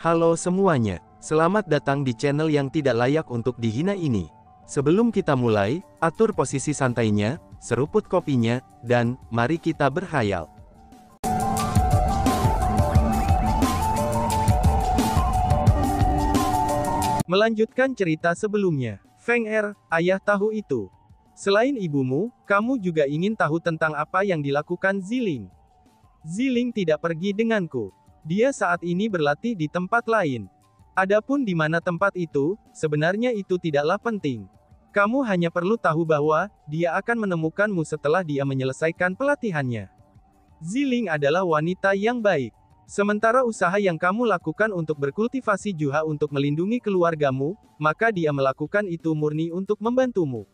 Halo semuanya, selamat datang di channel yang tidak layak untuk dihina ini. Sebelum kita mulai, atur posisi santainya, seruput kopinya, dan mari kita berkhayal. Melanjutkan cerita sebelumnya, Feng Er, ayah tahu itu. Selain ibumu, kamu juga ingin tahu tentang apa yang dilakukan Ziling. Ziling tidak pergi denganku. Dia saat ini berlatih di tempat lain. Adapun di mana tempat itu, sebenarnya itu tidaklah penting. Kamu hanya perlu tahu bahwa, dia akan menemukanmu setelah dia menyelesaikan pelatihannya. Ziling adalah wanita yang baik. Sementara usaha yang kamu lakukan untuk berkultivasi juha untuk melindungi keluargamu, maka dia melakukan itu murni untuk membantumu.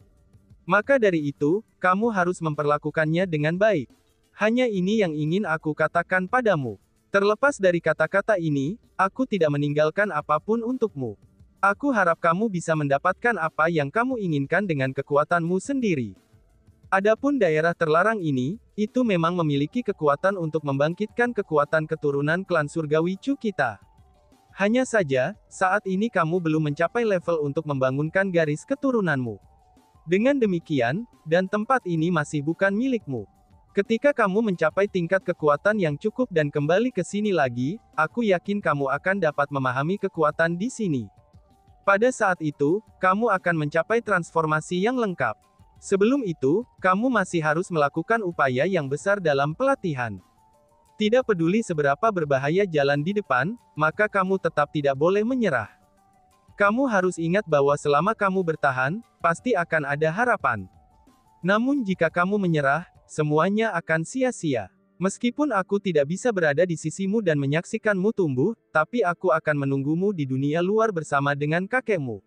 Maka dari itu, kamu harus memperlakukannya dengan baik. Hanya ini yang ingin aku katakan padamu. Terlepas dari kata-kata ini, aku tidak meninggalkan apapun untukmu. Aku harap kamu bisa mendapatkan apa yang kamu inginkan dengan kekuatanmu sendiri. Adapun daerah terlarang ini, itu memang memiliki kekuatan untuk membangkitkan kekuatan keturunan klan surgawi Chu kita. Hanya saja, saat ini kamu belum mencapai level untuk membangunkan garis keturunanmu. Dengan demikian, dan tempat ini masih bukan milikmu. Ketika kamu mencapai tingkat kekuatan yang cukup dan kembali ke sini lagi, aku yakin kamu akan dapat memahami kekuatan di sini. Pada saat itu, kamu akan mencapai transformasi yang lengkap. Sebelum itu, kamu masih harus melakukan upaya yang besar dalam pelatihan. Tidak peduli seberapa berbahaya jalan di depan, maka kamu tetap tidak boleh menyerah. Kamu harus ingat bahwa selama kamu bertahan, pasti akan ada harapan. Namun jika kamu menyerah, semuanya akan sia-sia. Meskipun aku tidak bisa berada di sisimu dan menyaksikanmu tumbuh, tapi aku akan menunggumu di dunia luar bersama dengan kakekmu.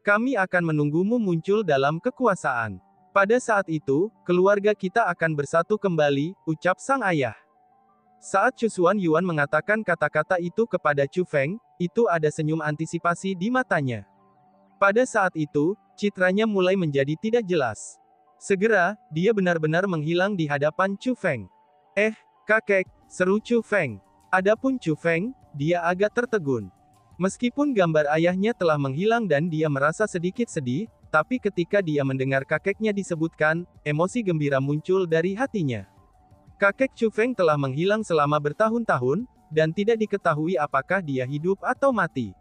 Kami akan menunggumu muncul dalam kekuasaan. Pada saat itu, keluarga kita akan bersatu kembali, ucap sang ayah. Saat Chu Xuanyuan mengatakan kata-kata itu kepada Chu Feng, itu ada senyum antisipasi di matanya. Pada saat itu, citranya mulai menjadi tidak jelas. Segera, dia benar-benar menghilang di hadapan Chu Feng. Kakek, seru Chu Feng. Adapun Chu Feng, dia agak tertegun. Meskipun gambar ayahnya telah menghilang dan dia merasa sedikit sedih, tapi ketika dia mendengar kakeknya disebutkan, emosi gembira muncul dari hatinya. Kakek Chu Feng telah menghilang selama bertahun-tahun, dan tidak diketahui apakah dia hidup atau mati.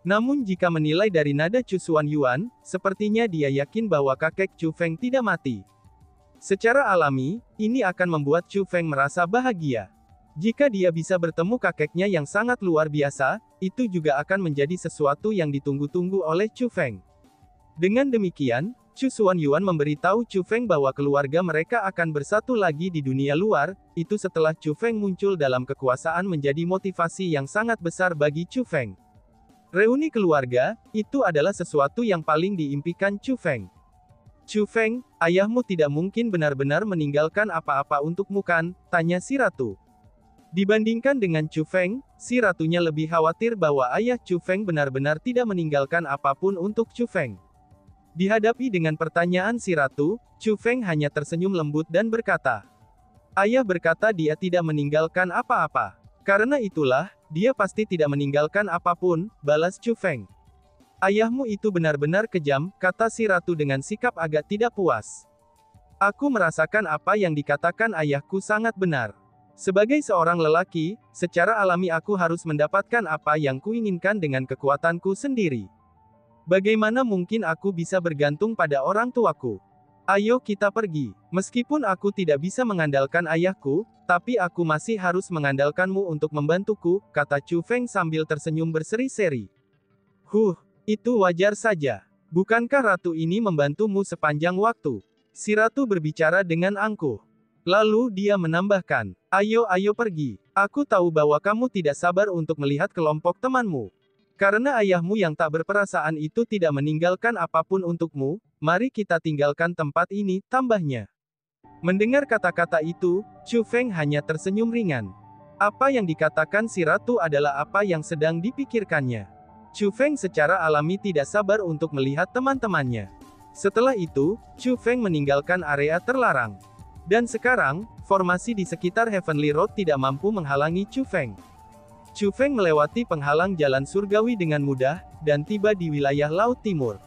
Namun jika menilai dari nada Chu Xuanyuan, sepertinya dia yakin bahwa kakek Chu Feng tidak mati. Secara alami, ini akan membuat Chu Feng merasa bahagia. Jika dia bisa bertemu kakeknya yang sangat luar biasa, itu juga akan menjadi sesuatu yang ditunggu-tunggu oleh Chu Feng. Dengan demikian, Chu Xuanyuan memberitahu Chu Feng bahwa keluarga mereka akan bersatu lagi di dunia luar, itu setelah Chu Feng muncul dalam kekuasaan menjadi motivasi yang sangat besar bagi Chu Feng. Reuni keluarga, itu adalah sesuatu yang paling diimpikan Chu Feng. Chu Feng, ayahmu tidak mungkin benar-benar meninggalkan apa-apa untukmu kan? Tanya si ratu. Dibandingkan dengan Chu Feng, si ratunya lebih khawatir bahwa ayah Chu Feng benar-benar tidak meninggalkan apapun untuk Chu Feng. Dihadapi dengan pertanyaan si ratu, Chu Feng hanya tersenyum lembut dan berkata, "Ayah berkata dia tidak meninggalkan apa-apa. Karena itulah, dia pasti tidak meninggalkan apapun," balas Chu Feng. "Ayahmu itu benar-benar kejam," kata si ratu dengan sikap agak tidak puas. "Aku merasakan apa yang dikatakan ayahku sangat benar. Sebagai seorang lelaki, secara alami aku harus mendapatkan apa yang kuinginkan dengan kekuatanku sendiri. Bagaimana mungkin aku bisa bergantung pada orang tuaku? Ayo kita pergi. Meskipun aku tidak bisa mengandalkan ayahku, tapi aku masih harus mengandalkanmu untuk membantuku," kata Chu Feng sambil tersenyum berseri-seri. Itu wajar saja. Bukankah ratu ini membantumu sepanjang waktu?" Si ratu berbicara dengan angkuh. Lalu dia menambahkan, Ayo pergi. Aku tahu bahwa kamu tidak sabar untuk melihat kelompok temanmu. Karena ayahmu yang tak berperasaan itu tidak meninggalkan apapun untukmu, mari kita tinggalkan tempat ini," tambahnya. Mendengar kata-kata itu, Chu Feng hanya tersenyum ringan. Apa yang dikatakan si ratu adalah apa yang sedang dipikirkannya. Chu Feng secara alami tidak sabar untuk melihat teman-temannya. Setelah itu, Chu Feng meninggalkan area terlarang. Dan sekarang, formasi di sekitar Heavenly Road tidak mampu menghalangi Chu Feng. Chu Feng melewati penghalang jalan surgawi dengan mudah, dan tiba di wilayah Laut Timur.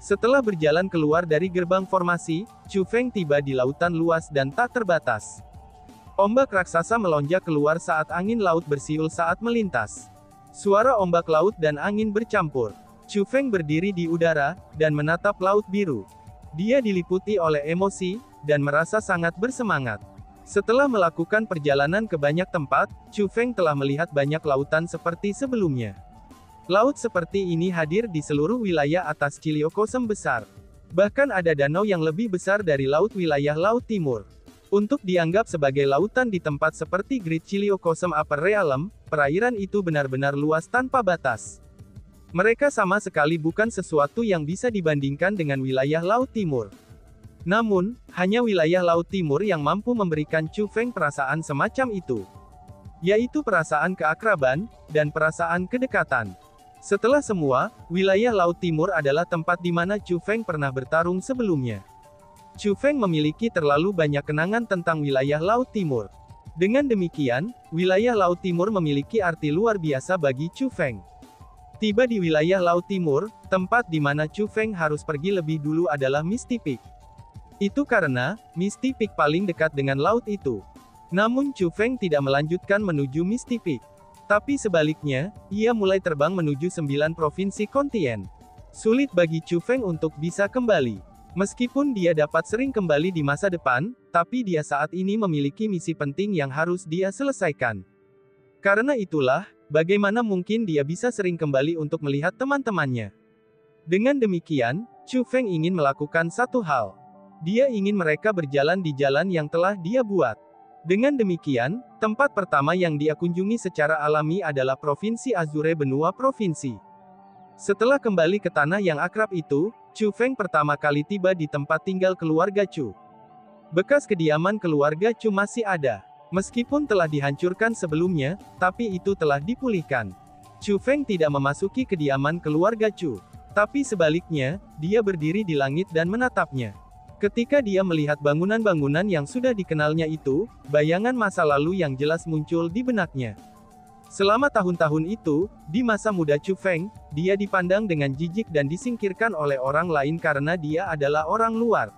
Setelah berjalan keluar dari gerbang formasi, Chu Feng tiba di lautan luas dan tak terbatas. Ombak raksasa melonjak keluar saat angin laut bersiul saat melintas. Suara ombak laut dan angin bercampur. Chu Feng berdiri di udara, dan menatap laut biru. Dia diliputi oleh emosi, dan merasa sangat bersemangat. Setelah melakukan perjalanan ke banyak tempat, Chu Feng telah melihat banyak lautan seperti sebelumnya. Laut seperti ini hadir di seluruh wilayah atas Chiliocosm besar. Bahkan ada danau yang lebih besar dari laut wilayah Laut Timur. Untuk dianggap sebagai lautan di tempat seperti Great Chiliocosm Upper Realm, perairan itu benar-benar luas tanpa batas. Mereka sama sekali bukan sesuatu yang bisa dibandingkan dengan wilayah Laut Timur. Namun, hanya wilayah Laut Timur yang mampu memberikan Chu Feng perasaan semacam itu. Yaitu perasaan keakraban, dan perasaan kedekatan. Setelah semua, wilayah Laut Timur adalah tempat di mana Chu Feng pernah bertarung sebelumnya. Chu Feng memiliki terlalu banyak kenangan tentang wilayah Laut Timur. Dengan demikian, wilayah Laut Timur memiliki arti luar biasa bagi Chu Feng. Tiba di wilayah Laut Timur, tempat di mana Chu Feng harus pergi lebih dulu adalah Misty Peak. Itu karena, Misty Peak paling dekat dengan laut itu. Namun Chu Feng tidak melanjutkan menuju Misty Peak. Tapi sebaliknya, ia mulai terbang menuju 9 provinsi kontinen. Sulit bagi Chu Feng untuk bisa kembali. Meskipun dia dapat sering kembali di masa depan, tapi dia saat ini memiliki misi penting yang harus dia selesaikan. Karena itulah, bagaimana mungkin dia bisa sering kembali untuk melihat teman-temannya. Dengan demikian, Chu Feng ingin melakukan satu hal. Dia ingin mereka berjalan di jalan yang telah dia buat. Dengan demikian, tempat pertama yang dia kunjungi secara alami adalah Provinsi Azure Benua Provinsi. Setelah kembali ke tanah yang akrab itu, Chu Feng pertama kali tiba di tempat tinggal keluarga Chu. Bekas kediaman keluarga Chu masih ada. Meskipun telah dihancurkan sebelumnya, tapi itu telah dipulihkan. Chu Feng tidak memasuki kediaman keluarga Chu. Tapi sebaliknya, dia berdiri di langit dan menatapnya. Ketika dia melihat bangunan-bangunan yang sudah dikenalnya itu, bayangan masa lalu yang jelas muncul di benaknya. Selama tahun-tahun itu, di masa muda Chu Feng, dia dipandang dengan jijik dan disingkirkan oleh orang lain karena dia adalah orang luar.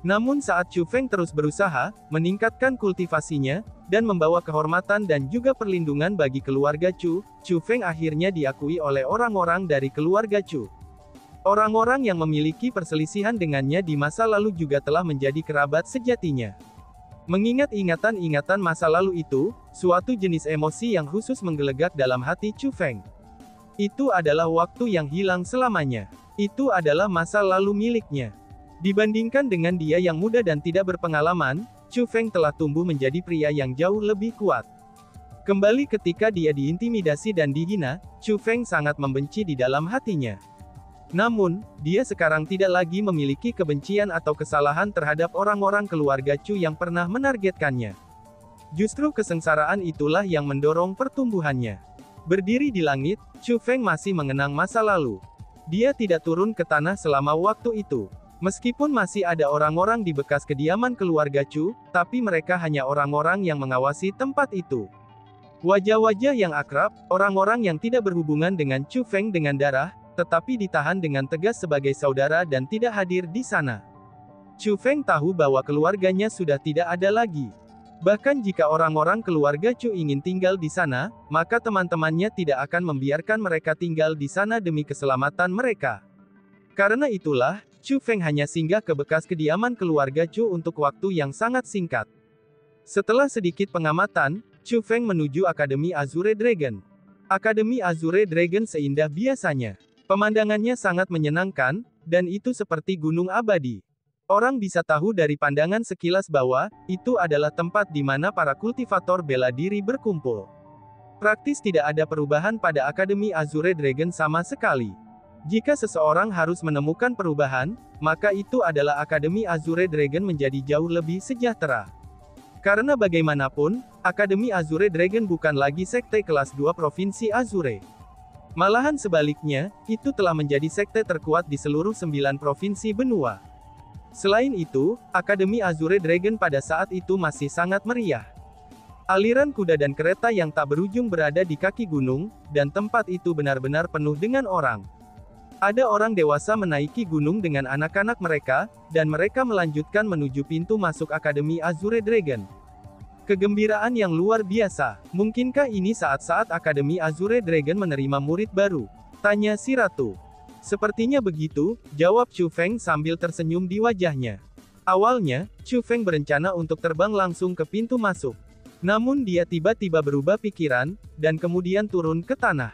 Namun saat Chu Feng terus berusaha, meningkatkan kultivasinya, dan membawa kehormatan dan juga perlindungan bagi keluarga Chu, Chu Feng akhirnya diakui oleh orang-orang dari keluarga Chu. Orang-orang yang memiliki perselisihan dengannya di masa lalu juga telah menjadi kerabat sejatinya. Mengingat ingatan-ingatan masa lalu itu, suatu jenis emosi yang khusus menggelegak dalam hati Chu Feng. Itu adalah waktu yang hilang selamanya. Itu adalah masa lalu miliknya. Dibandingkan dengan dia yang muda dan tidak berpengalaman, Chu Feng telah tumbuh menjadi pria yang jauh lebih kuat. Kembali ketika dia diintimidasi dan dihina, Chu Feng sangat membenci di dalam hatinya. Namun, dia sekarang tidak lagi memiliki kebencian atau kesalahan terhadap orang-orang keluarga Chu yang pernah menargetkannya. Justru kesengsaraan itulah yang mendorong pertumbuhannya. Berdiri di langit, Chu Feng masih mengenang masa lalu. Dia tidak turun ke tanah selama waktu itu. Meskipun masih ada orang-orang di bekas kediaman keluarga Chu, tapi mereka hanya orang-orang yang mengawasi tempat itu. Wajah-wajah yang akrab, orang-orang yang tidak berhubungan dengan Chu Feng dengan darah, tetapi ditahan dengan tegas sebagai saudara dan tidak hadir di sana. Chu Feng tahu bahwa keluarganya sudah tidak ada lagi. Bahkan jika orang-orang keluarga Chu ingin tinggal di sana, maka teman-temannya tidak akan membiarkan mereka tinggal di sana demi keselamatan mereka. Karena itulah, Chu Feng hanya singgah ke bekas kediaman keluarga Chu untuk waktu yang sangat singkat. Setelah sedikit pengamatan, Chu Feng menuju Akademi Azure Dragon. Akademi Azure Dragon seindah biasanya. Pemandangannya sangat menyenangkan, dan itu seperti gunung abadi. Orang bisa tahu dari pandangan sekilas bahwa, itu adalah tempat di mana para kultivator bela diri berkumpul. Praktis tidak ada perubahan pada Akademi Azure Dragon sama sekali. Jika seseorang harus menemukan perubahan, maka itu adalah Akademi Azure Dragon menjadi jauh lebih sejahtera. Karena bagaimanapun, Akademi Azure Dragon bukan lagi sekte kelas 2 Provinsi Azure. Malahan sebaliknya, itu telah menjadi sekte terkuat di seluruh 9 provinsi benua. Selain itu, Akademi Azure Dragon pada saat itu masih sangat meriah. Aliran kuda dan kereta yang tak berujung berada di kaki gunung, dan tempat itu benar-benar penuh dengan orang. Ada orang dewasa menaiki gunung dengan anak-anak mereka, dan mereka melanjutkan menuju pintu masuk Akademi Azure Dragon. Kegembiraan yang luar biasa. Mungkinkah ini saat-saat Akademi Azure Dragon menerima murid baru? Tanya si ratu. Sepertinya begitu, jawab Chu Feng sambil tersenyum di wajahnya. Awalnya, Chu Feng berencana untuk terbang langsung ke pintu masuk. Namun dia tiba-tiba berubah pikiran, dan kemudian turun ke tanah.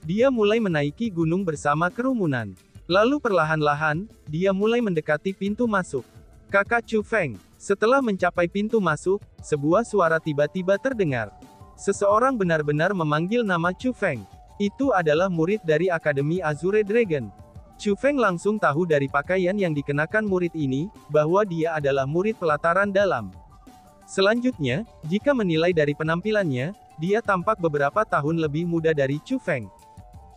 Dia mulai menaiki gunung bersama kerumunan. Lalu perlahan-lahan, dia mulai mendekati pintu masuk. Kakak Chu Feng. Setelah mencapai pintu masuk, sebuah suara tiba-tiba terdengar. Seseorang benar-benar memanggil nama Chu Feng. Itu adalah murid dari Akademi Azure Dragon. Chu Feng langsung tahu dari pakaian yang dikenakan murid ini, bahwa dia adalah murid pelataran dalam. Selanjutnya, jika menilai dari penampilannya, dia tampak beberapa tahun lebih muda dari Chu Feng.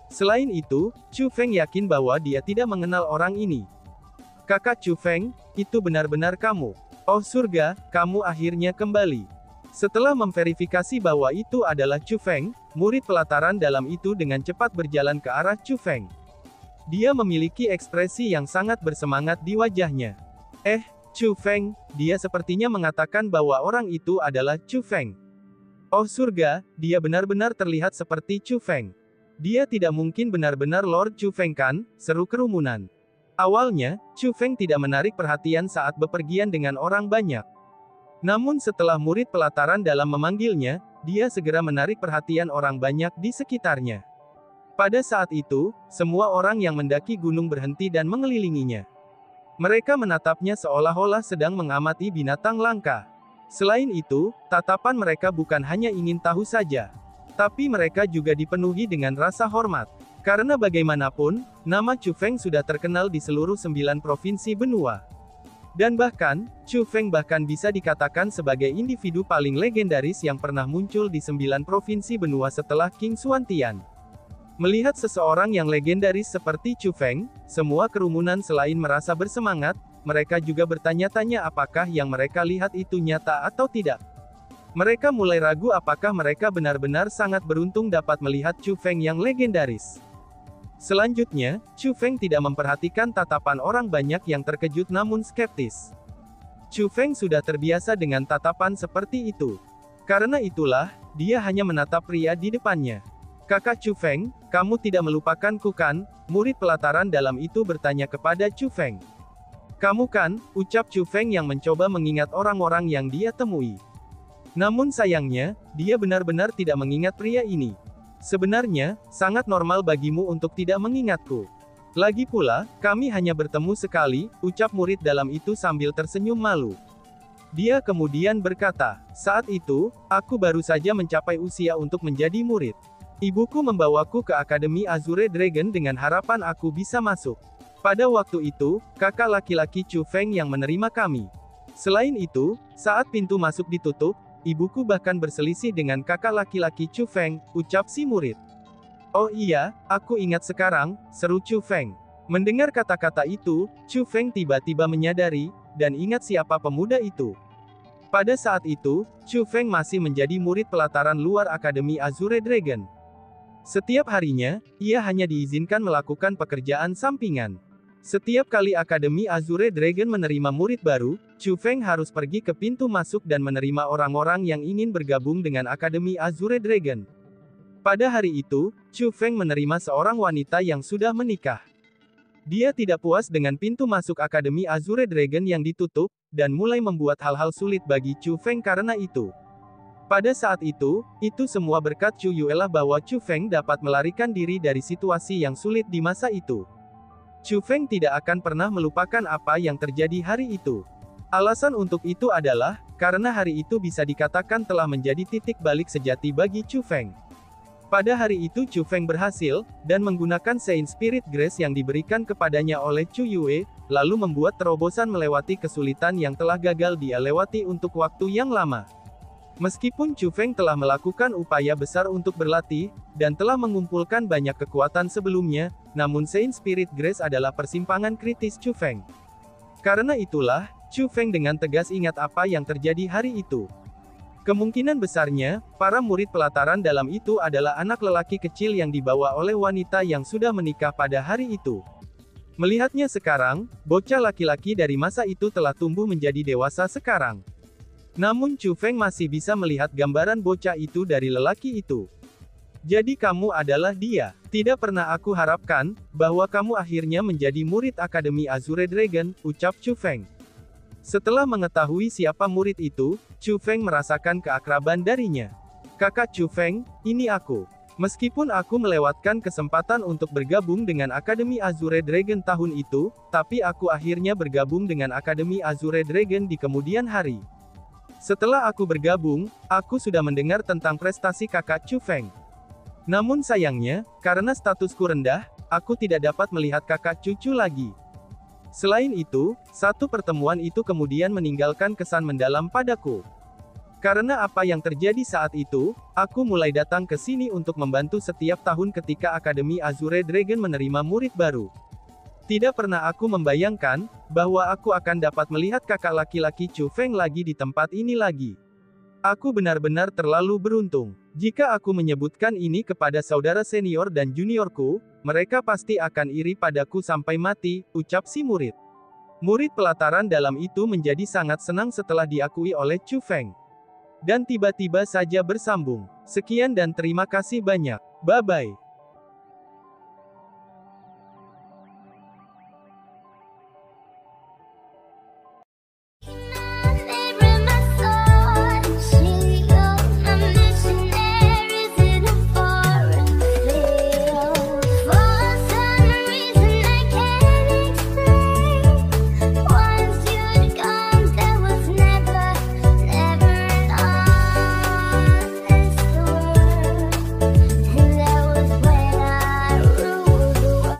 Selain itu, Chu Feng yakin bahwa dia tidak mengenal orang ini. Kakak Chu Feng, itu benar-benar kamu. Oh surga, kamu akhirnya kembali. Setelah memverifikasi bahwa itu adalah Chu Feng, murid pelataran dalam itu dengan cepat berjalan ke arah Chu Feng. Dia memiliki ekspresi yang sangat bersemangat di wajahnya. Chu Feng, dia sepertinya mengatakan bahwa orang itu adalah Chu Feng. Oh surga, dia benar-benar terlihat seperti Chu Feng. Dia tidak mungkin benar-benar Lord Chu Feng kan, seru kerumunan. Awalnya, Chu Feng tidak menarik perhatian saat bepergian dengan orang banyak. Namun setelah murid pelataran dalam memanggilnya, dia segera menarik perhatian orang banyak di sekitarnya. Pada saat itu, semua orang yang mendaki gunung berhenti dan mengelilinginya. Mereka menatapnya seolah-olah sedang mengamati binatang langka. Selain itu, tatapan mereka bukan hanya ingin tahu saja, tapi mereka juga dipenuhi dengan rasa hormat. Karena bagaimanapun, nama Chu Feng sudah terkenal di seluruh 9 provinsi benua. Dan bahkan, Chu Feng bahkan bisa dikatakan sebagai individu paling legendaris yang pernah muncul di 9 provinsi benua setelah King Xuantian. Melihat seseorang yang legendaris seperti Chu Feng, semua kerumunan selain merasa bersemangat, mereka juga bertanya-tanya apakah yang mereka lihat itu nyata atau tidak. Mereka mulai ragu apakah mereka benar-benar sangat beruntung dapat melihat Chu Feng yang legendaris. Selanjutnya, Chu Feng tidak memperhatikan tatapan orang banyak yang terkejut namun skeptis. Chu Feng sudah terbiasa dengan tatapan seperti itu. Karena itulah, dia hanya menatap pria di depannya. Kakak Chu Feng, kamu tidak melupakanku kan? Murid pelataran dalam itu bertanya kepada Chu Feng. Kamu kan, ucap Chu Feng yang mencoba mengingat orang-orang yang dia temui. Namun sayangnya, dia benar-benar tidak mengingat pria ini. Sebenarnya, sangat normal bagimu untuk tidak mengingatku. Lagi pula, kami hanya bertemu sekali, ucap murid dalam itu sambil tersenyum malu. Dia kemudian berkata, saat itu, aku baru saja mencapai usia untuk menjadi murid. Ibuku membawaku ke Akademi Azure Dragon dengan harapan aku bisa masuk. Pada waktu itu, kakak laki-laki Chu Feng yang menerima kami. Selain itu, saat pintu masuk ditutup, ibuku bahkan berselisih dengan kakak laki-laki Chu Feng, ucap si murid. Oh iya, aku ingat sekarang, seru Chu Feng. Mendengar kata-kata itu, Chu Feng tiba-tiba menyadari, dan ingat siapa pemuda itu. Pada saat itu, Chu Feng masih menjadi murid pelataran luar Akademi Azure Dragon. Setiap harinya, ia hanya diizinkan melakukan pekerjaan sampingan. Setiap kali Akademi Azure Dragon menerima murid baru, Chu Feng harus pergi ke pintu masuk dan menerima orang-orang yang ingin bergabung dengan Akademi Azure Dragon. Pada hari itu, Chu Feng menerima seorang wanita yang sudah menikah. Dia tidak puas dengan pintu masuk Akademi Azure Dragon yang ditutup, dan mulai membuat hal-hal sulit bagi Chu Feng karena itu. Pada saat itu semua berkat Chu Yue lah bahwa Chu Feng dapat melarikan diri dari situasi yang sulit di masa itu. Chu Feng tidak akan pernah melupakan apa yang terjadi hari itu. Alasan untuk itu adalah, karena hari itu bisa dikatakan telah menjadi titik balik sejati bagi Chu Feng. Pada hari itu Chu Feng berhasil, dan menggunakan Saint Spirit Grace yang diberikan kepadanya oleh Chu Yue, lalu membuat terobosan melewati kesulitan yang telah gagal dia lewati untuk waktu yang lama. Meskipun Chu Feng telah melakukan upaya besar untuk berlatih, dan telah mengumpulkan banyak kekuatan sebelumnya, namun Saint Spirit Grace adalah persimpangan kritis Chu Feng. Karena itulah, Chu Feng dengan tegas ingat apa yang terjadi hari itu. Kemungkinan besarnya, para murid pelataran dalam itu adalah anak lelaki kecil yang dibawa oleh wanita yang sudah menikah pada hari itu. Melihatnya sekarang, bocah laki-laki dari masa itu telah tumbuh menjadi dewasa sekarang. Namun Chu Feng masih bisa melihat gambaran bocah itu dari lelaki itu. Jadi kamu adalah dia. Tidak pernah aku harapkan, bahwa kamu akhirnya menjadi murid Akademi Azure Dragon, ucap Chu Feng. Setelah mengetahui siapa murid itu, Chu Feng merasakan keakraban darinya. Kakak Chu Feng, ini aku. Meskipun aku melewatkan kesempatan untuk bergabung dengan Akademi Azure Dragon tahun itu, tapi aku akhirnya bergabung dengan Akademi Azure Dragon di kemudian hari. Setelah aku bergabung, aku sudah mendengar tentang prestasi kakak Chu Feng. Namun sayangnya, karena statusku rendah, aku tidak dapat melihat kakak cucu lagi. Selain itu, satu pertemuan itu kemudian meninggalkan kesan mendalam padaku. Karena apa yang terjadi saat itu, aku mulai datang ke sini untuk membantu setiap tahun ketika Akademi Azure Dragon menerima murid baru. Tidak pernah aku membayangkan, bahwa aku akan dapat melihat kakak laki-laki Chu Feng lagi di tempat ini lagi. Aku benar-benar terlalu beruntung. Jika aku menyebutkan ini kepada saudara senior dan juniorku, mereka pasti akan iri padaku sampai mati, ucap si murid. Murid pelataran dalam itu menjadi sangat senang setelah diakui oleh Chu Feng. Dan tiba-tiba saja bersambung. Sekian dan terima kasih banyak. Bye-bye.